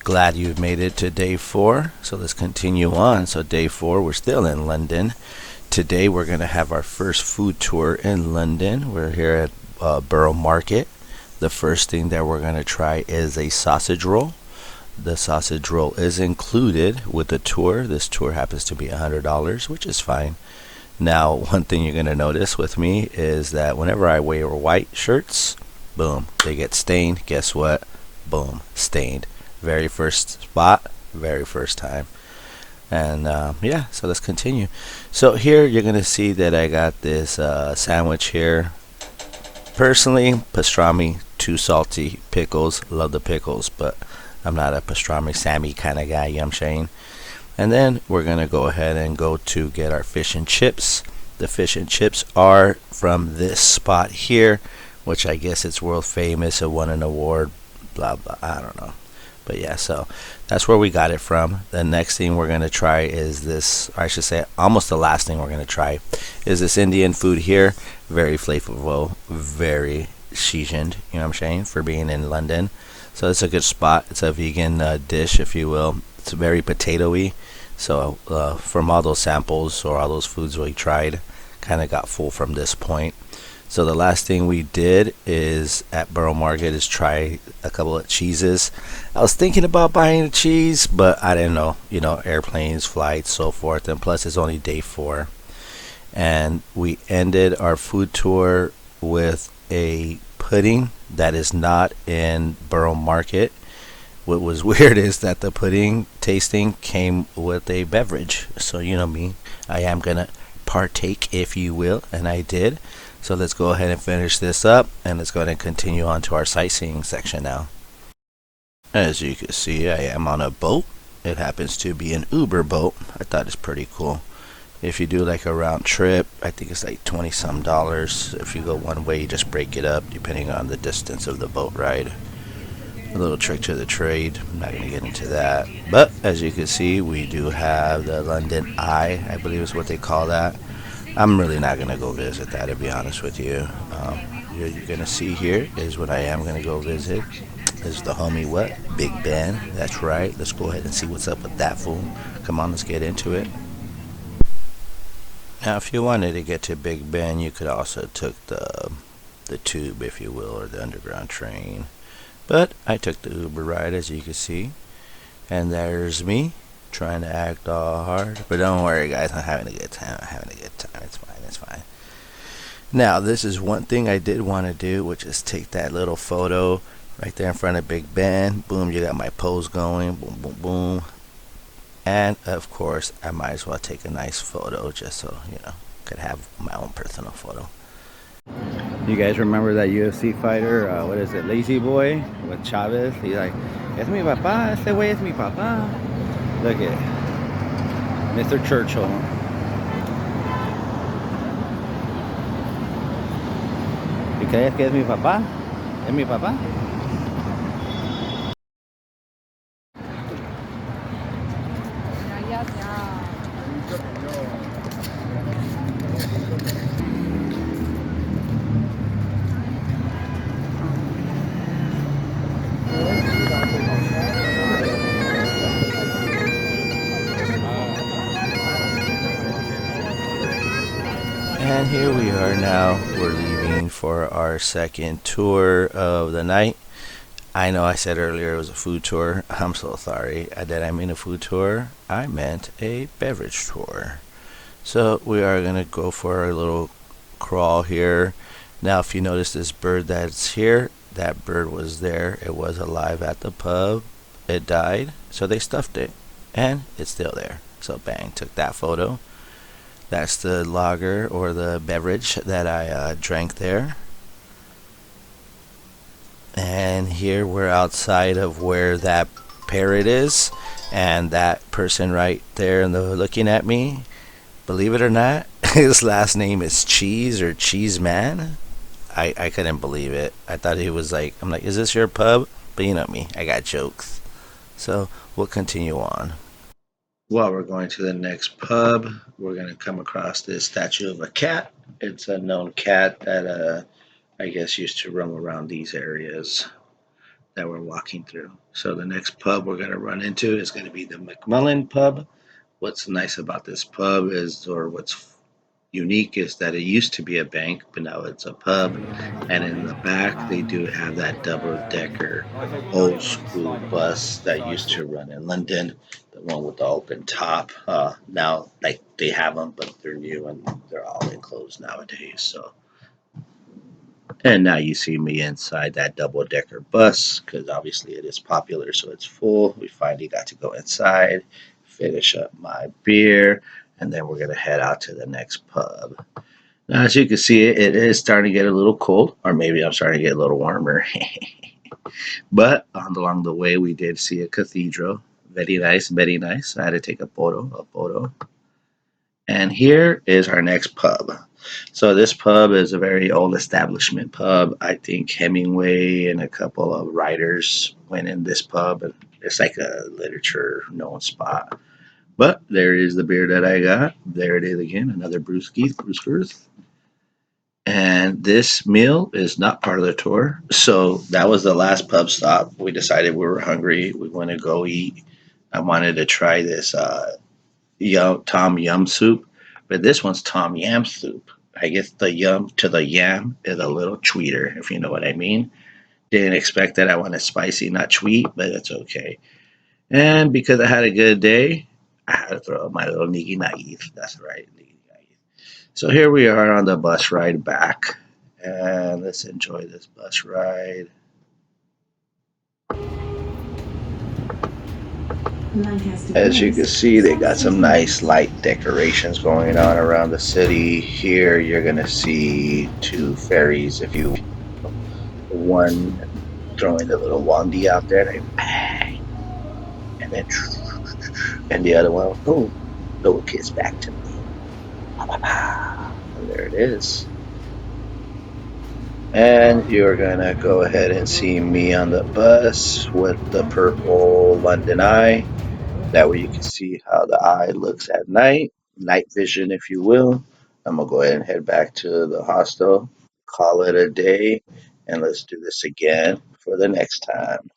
Glad you've made it to day 4. So let's continue on. So day 4, we're still in London. Today we're going to have our first food tour in London. We're here at Borough Market. The first thing that we're going to try is a sausage roll. The sausage roll is included with the tour. This tour happens to be $100, which is fine. Now, one thing you're going to notice with me is that whenever I wear white shirts, boom, they get stained. Guess what? Boom, stained. Very first spot, very first time. And yeah, so let's continue. So here you're going to see that I got this sandwich here. Personally, pastrami, too salty. Pickles, love the pickles, but I'm not a pastrami Sammy kind of guy, you know what I'm saying? And then we're going to go ahead and go to get our fish and chips. The fish and chips are from this spot here, which I guess it's world famous. It won an award, blah, blah, I don't know. But yeah, so that's where we got it from. The next thing we're going to try is this, or I should say almost the last thing we're going to try is this Indian food here. Very flavorful, very seasoned, you know what I'm saying, for being in London. So it's a good spot. It's a vegan dish, if you will. It's very potatoy. So from all those samples or all those foods we tried, kind of got full from this point. So the last thing we did is at Borough Market is try a couple of cheeses. I was thinking about buying a cheese, but I didn't know, airplanes, flights, so forth. And plus it's only day 4. And we ended our food tour with a pudding that is not in Borough Market. What was weird is that the pudding tasting came with a beverage. So you know me, I am gonna partake, if you will, and I did. So let's go ahead and finish this up, and let's go ahead and continue on to our sightseeing section now. As you can see, I am on a boat. It happens to be an Uber boat. I thought it's pretty cool. If you do like a round trip, I think it's like 20 some dollars. If you go one way, you just break it up depending on the distance of the boat ride. A little trick to the trade. I'm not going to get into that. But as you can see, we do have the London Eye, I believe is what they call that. I'm really not going to go visit that, to be honest with you. You're going to see here is what I am going to go visit. Is the homie what? Big Ben. That's right. Let's go ahead and see what's up with that fool. Come on, let's get into it. Now, if you wanted to get to Big Ben, you could also took the tube, if you will, or the underground train. But I took the Uber ride, as you can see. And there's me, trying to act all hard. But don't worry, guys, I'm having a good time. It's fine, it's fine. Now, this is one thing I did want to do, which is take that little photo right there in front of Big Ben. Boom, you got my pose going. Boom, boom, boom. And, of course, I might as well take a nice photo just so, could have my own personal photo. You guys remember that UFC fighter, what is it, Lazy Boy with Chavez? He's like, es mi papá, este güey es mi papá. Look at Mr. Churchill. ¿Y crees que es mi papá? ¿Es mi papá? And here we are now. We're leaving for our second tour of the night. I know I said earlier it was a food tour. I'm so sorry. Did I mean a food tour? I meant a beverage tour. So we are going to go for a little crawl here. Now, if you notice this bird that's here, that bird was there. It was alive at the pub. It died, so they stuffed it. And it's still there. So bang, took that photo. That's the lager or the beverage that I drank there. And here we're outside of where that parrot is. And that person right there looking at me, believe it or not, his last name is Cheese or Cheese Man. I couldn't believe it. I thought he was like, I'm like, is this your pub? But you know me, I got jokes. So we'll continue on. While we're going to the next pub, we're going to come across this statue of a cat. It's a known cat that I guess used to roam around these areas. that we're walking through. So the next pub we're going to run into is going to be the McMullen Pub. What's nice about this pub is, or what's unique, is that it used to be a bank, but now it's a pub. And in the back, they do have that double decker old school bus that used to run in London, the one with the open top. Now, like they have them, but they're new and they're all enclosed nowadays. So, and now you see me inside that double decker bus because obviously it is popular, so it's full. We finally got to go inside, finish up my beer, and then we're gonna head out to the next pub. Now, as you can see, it is starting to get a little cold, or maybe I'm starting to get a little warmer. But along the way, we did see a cathedral. Very nice, very nice. I had to take a photo, a photo. And here is our next pub. So this pub is a very old establishment pub. I think Hemingway and a couple of writers went in this pub, and it's like a literature known spot. But there is the beer that I got. There it is again, another brewski, Brewskers. And this meal is not part of the tour. So that was the last pub stop. We decided we were hungry. We want to go eat. I wanted to try this Tom Yum soup, but this one's Tom Yam soup. I guess the yum to the yam is a little sweeter, if you know what I mean. Didn't expect that. I wanted spicy, not sweet, but it's okay. And because I had a good day, I had to throw up my little niggy naive. That's right, niggy naive. So here we are on the bus ride back, and let's enjoy this bus ride. As you can see, they got some nice light decorations going on around the city. Here, you're gonna see two ferries. If you one throwing the little wandy out there, like, bang, and then and the other one, oh, little kiss back to me. Ba, ba, ba. And there it is. And you're gonna go ahead and see me on the bus with the purple London Eye. That way you can see how the eye looks at night, night vision, if you will. I'm gonna go ahead and head back to the hostel, call it a day, and let's do this again for the next time.